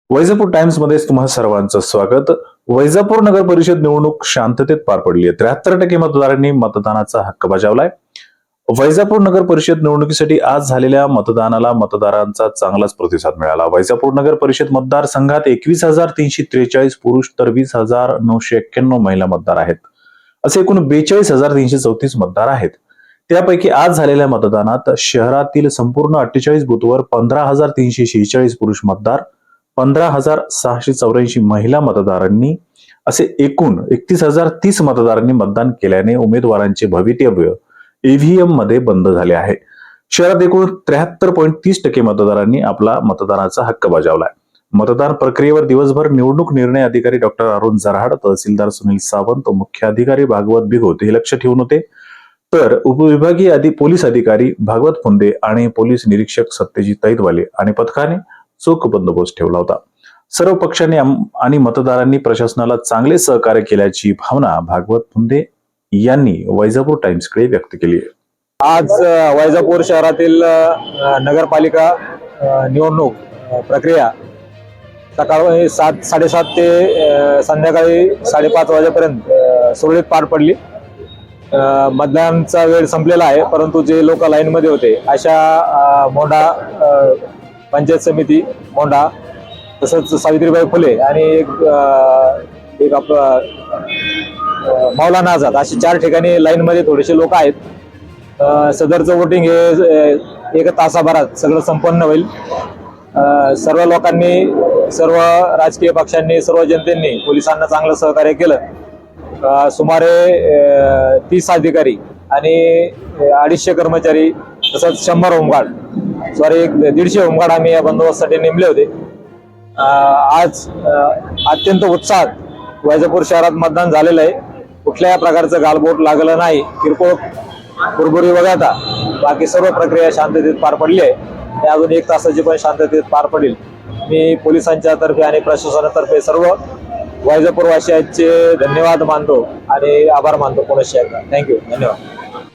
Vaijapur times मध्ये तुम्हा सर्वांचं स्वागत। वैजापूर नगर परिषद निवडणूक शांततेत पार पडली आहे। 73% मतदारांनी मतदानाचा हक्क बजावलाय। वैजापूर नगर परिषद निवडणुकीसाठी आज झालेल्या मतदानाला मतदारांचा चांगलाच प्रतिसाद मिळाला। वैजापूर नगर परिषद मतदारसंघात 21,343 पुरुष तर 20,991 महिला मतदार आहेत। असे एकूण 42,334 मतदार आहेत। त्यापैकी आज झालेल्या मतदानात शहरातील संपूर्ण 48 बूथवर 15,346 पुरुष मतदार, 15,684 महिला मतदारांनी असे एकूण 31,030 मतदारांनी मतदान केल्याने उमेदवारांचे भवितव्य ईव्हीएम मध्ये बंद झाले आहे। शहरात एकूण 73.30% मतदारांनी आपला मतदानाचा हक्क बजावलाय। मतदान प्रक्रियेवर दिवसभर निवडणूक निर्णय अधिकारी डॉक्टर अरुण जरहाड, तहसीलदार सुनील सावंत, मुख्य अधिकारी भागवत बिघोत हे लक्ष ठेवून होते। तर उपविभागीय पोलीस अधिकारी भागवत फुंदे आणि पोलीस निरीक्षक सत्यजित तैतवाले आणि पथकाने चोख बंदोबस्त ठेवला होता। सर्व पक्षांनी आणि मतदारांनी प्रशासनाला चांगले सहकार्य केल्याची भावना भागवत फुंदे यांनी वैजापूर टाइम्सकडे व्यक्त केली आहे। आज वैजापूर शहरातील नगरपालिका निवडणूक प्रक्रिया सकाळी 7:30 ते संध्याकाळी 5:30 वाजेपर्यंत सुरळीत पार पडली। मतदानाचा वेळ संपलेला आहे, परंतु जे लोक लाईन मध्ये होते अशा मोंढा पंचायत समिती मोंढा, तसंच सावित्रीबाई फुले आणि एक आपलं मौलाना आझाद असे 4 ठिकाणी लाईन मध्ये थोडेसे लोक आहेत। सदरचं वोटिंग हे 1 तासाभरात सगळं संपन्न होईल। सर्व लोकांनी, सर्व राजकीय पक्षांनी, सर्व जनतेने पोलिसांना चांगलं सहकार्य केलं। सुमारे 30 अधिकारी आणि 250 कर्मचारी तसंच 100 होमगार्ड, 150 होमगार्ड आम्ही या बंदोबस्तासाठी नेमले होते। आज अत्यंत उत्साहात वैजापूर शहरात मतदान झालेलं आहे। कुठल्याही प्रकारचं गालबोट लागलं नाही, किरकोळ कुरबुरी वगळता बाकी सर्व प्रक्रिया शांततेत पार पडली आहे। अजून 1 तासाची पण शांततेत पार पडेल। मी पोलिसांच्या तर्फे आणि प्रशासनातर्फे सर्व वैजापूर वासियांचे धन्यवाद मानतो आणि आभार मानतो पुनश्च एकदा। थँक्यू, धन्यवाद।